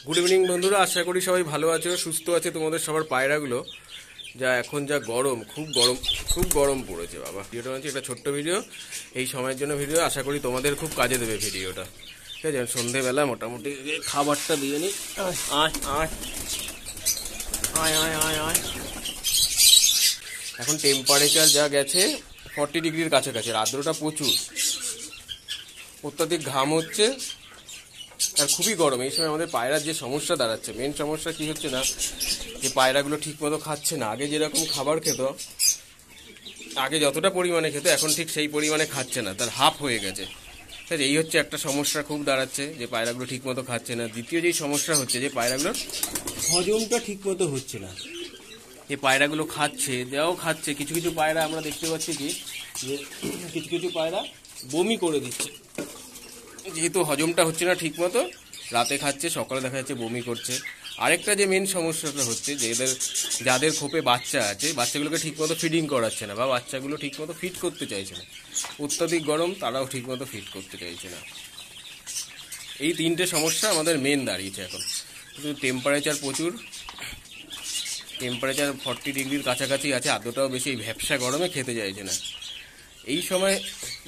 Good evening বন্ধুরা, আশা করি সবাই ভালো আছো, সুস্থ আছে। তোমাদের সবার পায়রাগুলো যা এখন যা গরম, খুব গরম পড়েছে বাবা। ভিডিওটা হচ্ছে একটা ছোট্ট ভিডিও, এই সময়ের জন্য ভিডিও। আশা করি তোমাদের খুব কাজে দেবে ভিডিওটা। ঠিক আছে, সন্ধেবেলা মোটামুটি খাবারটা দিয়ে নিই। আয় আয় আয় আয় আয় আয়। এখন টেম্পারেচার যা গেছে 40 ডিগ্রির কাছাকাছি, আর্দ্রতা প্রচুর, অত্যাধিক ঘাম হচ্ছে আর খুবই গরম। এই সময় আমাদের পায়রার যে সমস্যা দাঁড়াচ্ছে, মেন সমস্যা কি হচ্ছে না, যে পায়রাগুলো ঠিক মতো খাচ্ছে না। আগে যেরকম খাবার খেত, আগে যতটা পরিমাণে খেত, এখন ঠিক সেই পরিমাণে খাচ্ছে না, তার হাফ হয়ে গেছে। ঠিক, এই হচ্ছে একটা সমস্যা খুব দাঁড়াচ্ছে, যে পায়রাগুলো ঠিক মতো খাচ্ছে না। দ্বিতীয় যেই সমস্যা হচ্ছে, যে পায়রাগুলোর হজমটা ঠিক মতো হচ্ছে না। যে পায়রাগুলো খাচ্ছে, যাও খাচ্ছে, কিছু কিছু পায়রা আমরা দেখতে পাচ্ছি কি, যে কিছু কিছু পায়রা বমি করে দিচ্ছে, যেহেতু হজমটা হচ্ছে না ঠিক মতো। রাতে খাচ্ছে, সকালে দেখা যাচ্ছে বমি করছে। আরেকটা যে মেন সমস্যাটা হচ্ছে, যে যাদের খোপে বাচ্চা আছে, বাচ্চাগুলোকে ঠিকমতো ফিডিং করাচ্ছে না, বা বাচ্চাগুলো ঠিকমতো ফিট করতে চাইছে না। অত্যাধিক গরম, তারাও ঠিকমতো ফিট করতে চাইছে না। এই তিনটে সমস্যা আমাদের মেন দাঁড়িয়েছে এখন। কিন্তু টেম্পারেচার প্রচুর, টেম্পারেচার 40 ডিগ্রির কাছাকাছি আছে, আদ্রটাও বেশি। এই ভ্যাপসা গরমে খেতে চাইছে না। এই সময়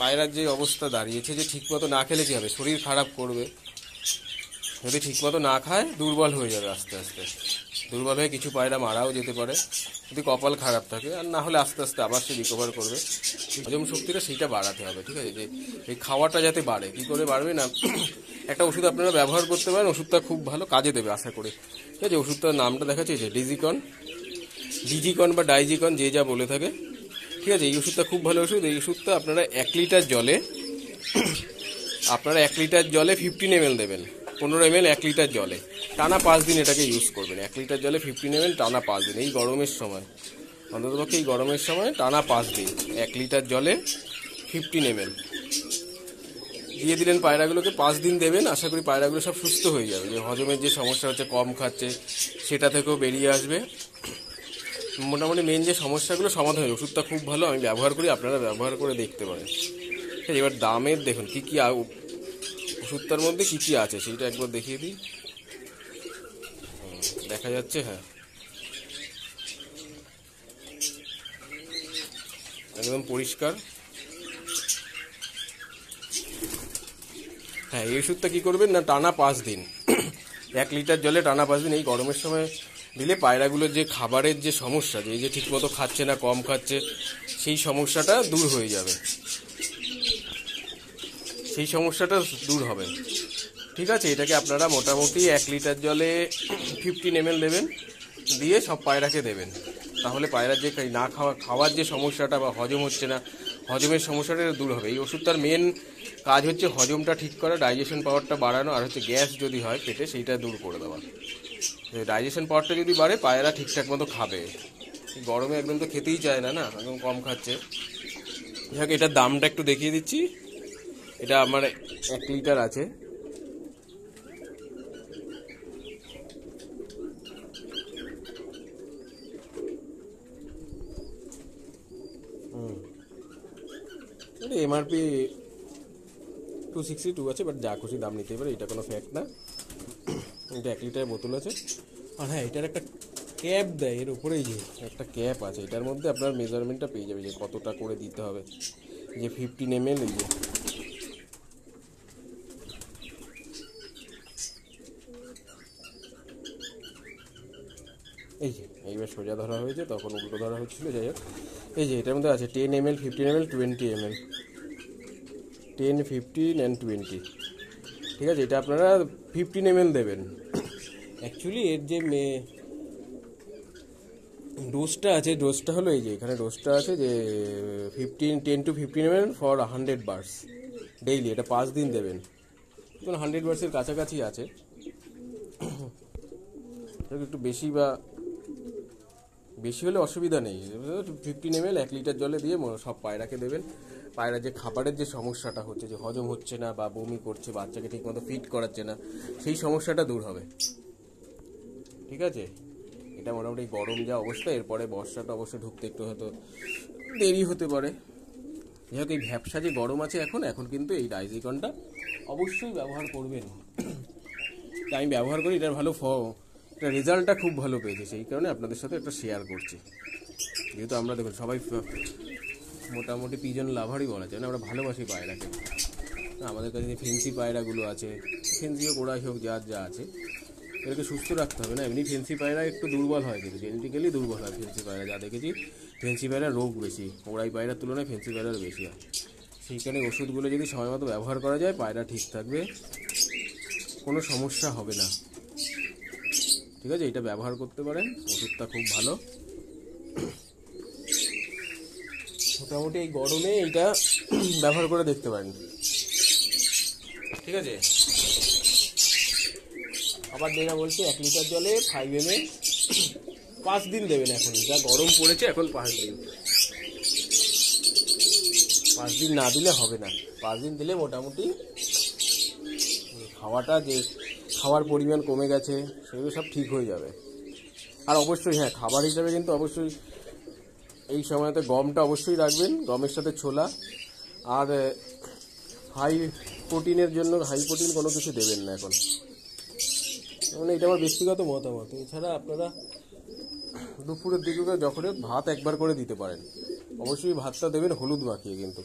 পায়রার যে অবস্থা দাঁড়িয়েছে, যে ঠিকমতো না খেলে কী হবে, শরীর খারাপ করবে। যদি ঠিকমতো না খায়, দুর্বল হয়ে যাবে আস্তে আস্তে। দুর্বল হয়ে কিছু পায়রা মারাও যেতে পারে, যদি কপাল খারাপ থাকে। আর না হলে আস্তে আস্তে আবার সে রিকভার করবে। হজম শক্তিটা সেইটা বাড়াতে হবে। ঠিক আছে, যে এই খাওয়াটা যাতে বাড়ে। কী করে বাড়বে না, একটা ওষুধ আপনারা ব্যবহার করতে পারেন, ওষুধটা খুব ভালো কাজে দেবে আশা করি। ঠিক আছে, ওষুধটার নামটা দেখাচ্ছি, যে ডিজিকন বা ডাইজিকন, যে যা বলে থাকে। ঠিক আছে, এই ওষুধটা খুব ভালো ওষুধ। এই ওষুধটা আপনারা 1 লিটার জলে 15 ml দেবেন। 15 ml 1 লিটার জলে টানা 5 দিন এটাকে ইউজ করবেন। 1 লিটার জলে 15 ml টানা 5 দিন, এই গরমের সময়, অন্ততপক্ষে এই গরমের সময় টানা 5 দিন 1 লিটার জলে 15 ml দিয়ে দিলেন। পায়রাগুলোকে 5 দিন দেবেন, আশা করি পায়রাগুলো সব সুস্থ হয়ে যাবে। যে হজমের যে সমস্যা হচ্ছে, কম খাচ্ছে, সেটা থেকেও বেরিয়ে আসবে। মোটামুটি মেন যে সমস্যাগুলো সমাধান হয়। ওষুধটা খুব ভালো, আমি ব্যবহার করি, আপনারা ব্যবহার করে দেখতে পারেন। এবার দামের দেখুন কি কি ওষুধটার মধ্যে কি কি আছে, সেইটা একবার দেখিয়ে দিই। দেখা যাচ্ছে, হ্যাঁ, একদম পরিষ্কার। হ্যাঁ, এই ওষুধটা কী করবেন না, টানা 5 দিন 1 লিটার জলে টানা 5 দিন এই গরমের সময় দিলে পায়রাগুলোর যে খাবারের যে সমস্যা, যে এই যে ঠিকমতো খাচ্ছে না, কম খাচ্ছে, সেই সমস্যাটা দূর হয়ে যাবে। সেই সমস্যাটা দূর হবে। ঠিক আছে, এটাকে আপনারা মোটামুটি 1 লিটার জলে 15 ml দেবেন, দিয়ে সব পায়রাকে দেবেন। তাহলে পায়রার যে না খাওয়ার যে সমস্যাটা, বা হজম হচ্ছে না, হজমের সমস্যাটা দূর হবে। এই ওষুধটার মেন কাজ হচ্ছে হজমটা ঠিক করা, ডাইজেশন পাওয়ারটা বাড়ানো, আর হচ্ছে গ্যাস যদি হয় পেটে, সেইটা দূর করে দেওয়া। ডাইজেশন পাওয়ারটা যদি বাড়ে, পায়রা ঠিকঠাক মতো খাবে। গরমে একদম তো খেতেই চায় না, একদম কম খাচ্ছে। যাক, এটার দামটা একটু দেখিয়ে দিচ্ছি। এটা আমার 1 লিটার আছে। এমআরপি 262 আছে, বাট যা খুশি দাম নিতে পারে, এটা কোনো ফ্যাক্ট না। এটা 1 লিটারের বোতল আছে। আর হ্যাঁ, এটার একটা ক্যাপ দেয়, এর উপরেই যে একটা ক্যাপ আছে, এটার মধ্যে আপনার মেজারমেন্টটা পেয়ে যাবে, যে কতটা করে দিতে হবে। যে 15 ml, এই যে এইবার সোজা ধরা হয়েছে, তখন উল্টো ধরা হচ্ছিল। যাই হোক, এই যে এটার মধ্যে আছে 10 ml, 15 ml, 20 ml, 10, 15 and 20। ঠিক আছে, এটা আপনারা 15 ml দেবেন। অ্যাকচুয়ালি এর যে ডোজটা আছে, ডোজটা হলো এই যে এখানে ডোজটা আছে, যে 10 to 15 ml for 100 bars daily. এটা 5 দিন দেবেন। 100 বার্সের কাছাকাছি আছে, একটু বেশি বা বেশি হলে অসুবিধা নেই। 15 ml 1 লিটার জলে দিয়ে সব পায়রাকে দেবেন। পায়রা যে খাবারের যে সমস্যাটা হচ্ছে, যে হজম হচ্ছে না, বা বমি করছে, বাচ্চাকে ঠিকমতো ফিড করাচ্ছে না, সেই সমস্যাটা দূর হবে। ঠিক আছে, এটা মোটামুটি গরম যা অবস্থা, এরপরে বর্ষাটা অবশ্যই ঢুকতে একটু হয়তো দেরি হতে পারে। যাই হোক, এই ভ্যাপসা যে গরম আছে এখন কিন্তু এই ডাইজিকনটা অবশ্যই ব্যবহার করবেন। আমি ব্যবহার করি, এটার ভালো এটা রেজাল্টটা খুব ভালো পেয়েছে, সেই কারণে আপনাদের সাথে একটা শেয়ার করছি। যেহেতু আমরা দেখুন সবাই মোটামুটি পিজন লাভারই বলা যায় না, আমরা ভালোবাসি পায়রাকে। আমাদের কাছে যে ফেন্সি পায়রাগুলো আছে, ফেন্সি হোক ওড়াই হোক, যার যা আছে, এটাকে সুস্থ রাখতে হবে না। এমনি ফেন্সি পায়রা একটু দুর্বল হয়, কিন্তু জেনেটিক্যালি দুর্বল হয় ফেন্সি পায়রা, যা দেখেছি। ফেন্সি পায়রা রোগ বেশি, ওড়াই পায়রার তুলনায় ফেন্সি পায়রার বেশি হয়। সেইখানে ওষুধগুলো যদি সময় মতো ব্যবহার করা যায়, পায়রা ঠিক থাকবে, কোনো সমস্যা হবে না। ঠিক আছে, এটা ব্যবহার করতে পারেন, ওষুধটা খুব ভালো। মোটামুটি এই গরমে এইটা ব্যবহার করে দেখতে পারেন। ঠিক আছে, আবার দেনা বলছি 1 লিটার জলে 5 ml 5 দিন দেবেন। এখন যা গরম পড়েছে, এখন 5 দিন। 5 দিন না দিলে হবে না। 5 দিন দিলে মোটামুটি খাওয়ার পরিমাণ কমে গেছে, সেগুলো সব ঠিক হয়ে যাবে। আর অবশ্যই হ্যাঁ, খাবার হিসাবে কিন্তু অবশ্যই এই সময়তে গমটা অবশ্যই রাখবেন, গমের সাথে ছোলা। আর হাই প্রোটিনের জন্য হাই প্রোটিন কোনো কিছু দেবেন না এখন, মানে এটা আমার ব্যক্তিগত মতামত। এছাড়া আপনারা দুপুরের দিকে যখন ভাত একবার করে দিতে পারেন, অবশ্যই ভাতটা দেবেন হলুদ মাখিয়ে, কিন্তু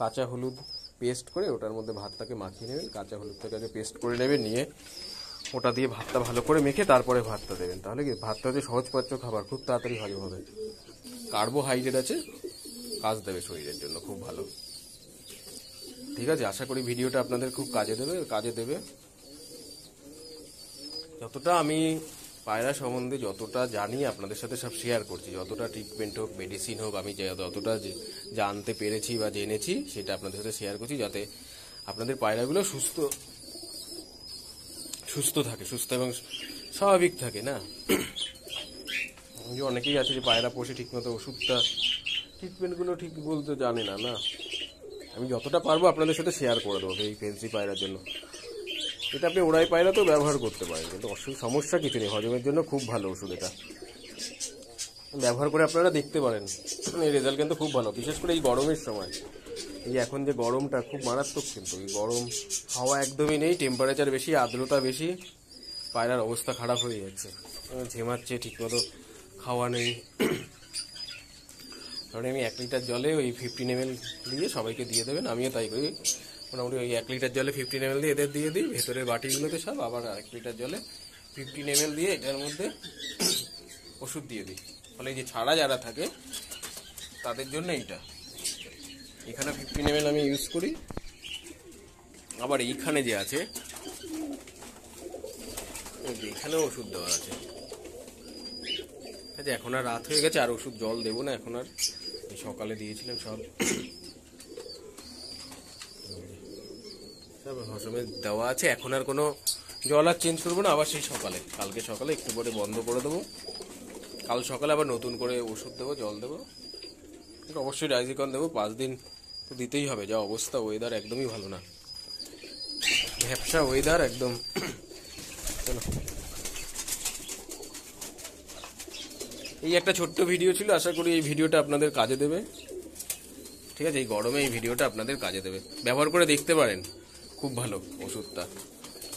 কাঁচা হলুদ পেস্ট করে ওটার মধ্যে ভাতটাকে মাখিয়ে নেবেন। কাঁচা হলুদটাকে আগে পেস্ট করে নেবেন, নিয়ে ওটা দিয়ে ভাতটা ভালো করে মেখে তারপরে ভাতটা দেবেন। তাহলে কি ভাতটা হচ্ছে সহজপাচ্য খাবার, খুব তাড়াতাড়ি হজম হবে, কার্বোহাইড্রেট আছে, কাজ দেবে শরীরের জন্য, খুব ভালো। ঠিক আছে, আশা করি ভিডিওটা আপনাদের খুব কাজে দেবে। যতটা আমি পায়রা সম্বন্ধে যতটা জানি আপনাদের সাথে সব শেয়ার করছি, যতটা ট্রিটমেন্ট হোক, মেডিসিন হোক, আমি যতটা জানতে পেরেছি বা জেনেছি, সেটা আপনাদের সাথে শেয়ার করছি, যাতে আপনাদের পায়রাগুলো সুস্থ থাকে, সুস্থ এবং স্বাভাবিক থাকে না। অনেকেই আছে যে পায়রা পোষে ঠিকমতো ওষুধটা ট্রিটমেন্টগুলো ঠিক বলতে জানে না। আমি যতটা পারবো আপনাদের সাথে শেয়ার করে দেবো এই ফেন্সি পায়রার জন্য। এটা আপনি ওড়াই পায়রাতেও ব্যবহার করতে পারেন, কিন্তু সমস্যা কিছু নেই, হজমের জন্য খুব ভালো ওষুধ। এটা ব্যবহার করে আপনারা দেখতে পারেন, এই রেজাল্ট কিন্তু খুব ভালো, বিশেষ করে এই গরমের সময়। এই এখন যে গরমটা খুব মারাত্মক, কিন্তু এই গরম, হাওয়া একদমই নেই, টেম্পারেচার বেশি, আর্দ্রতা বেশি, পায়রার অবস্থা খারাপ হয়ে যাচ্ছে, ঝেমাচ্ছে, ঠিকমতো খাওয়া নেই। কারণ আমি 1 লিটার জলে ওই 15 ml দিয়ে সবাইকে দিয়ে দেবেন, আমিও তাই করি। মোটামুটি ওই 1 লিটার জলে 15 ml দিয়ে এদের দিয়ে দিই, ভেতরের বাটিগুলোতে সব, আবার 1 লিটার জলে 15 ml দিয়ে এটার মধ্যে ওষুধ দিয়ে দিই। ফলে এই যে ছাড়া যারা থাকে তাদের জন্য এইটা, এখানে 15 ml আমি ইউজ করি। আবার এইখানে যে আছে, এখানেও ওষুধ দেওয়া আছে। এখন আর রাত হয়ে গেছে, আর ওষুধ জল দেবো না এখন আর, সকালে দিয়েছিলাম সব হজমে দেওয়া আছে। এখন আর কোনো জল আর চেঞ্জ করবো না, আবার সেই কালকে সকালে একটু পরে বন্ধ করে দেবো। কাল সকালে আবার নতুন করে ওষুধ দেবো, জল দেবো, অবশ্যই ডাইজিকন দেবো। 5 দিন তো দিতেই হবে, যা অবস্থা, ওয়েদার একদমই ভালো না, ভ্যাপসা ওয়েদার একদম। চলো, এই একটা ছোট্ট ভিডিও ছিল, আশা করি এই ভিডিওটা আপনাদের কাজে দেবে। ঠিক আছে, এই গরমে এই ভিডিওটা আপনাদের কাজে দেবে, ব্যবহার করে দেখতে পারেন, খুব ভালো ওষুধটা।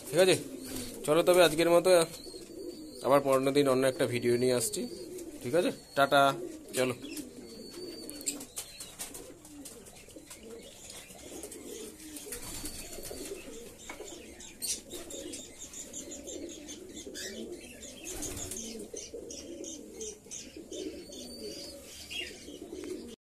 ঠিক আছে, চলো তবে আজকের মতো, আবার পরের দিন অন্য একটা ভিডিও নিয়ে আসছি। ঠিক আছে, টাটা, চলো।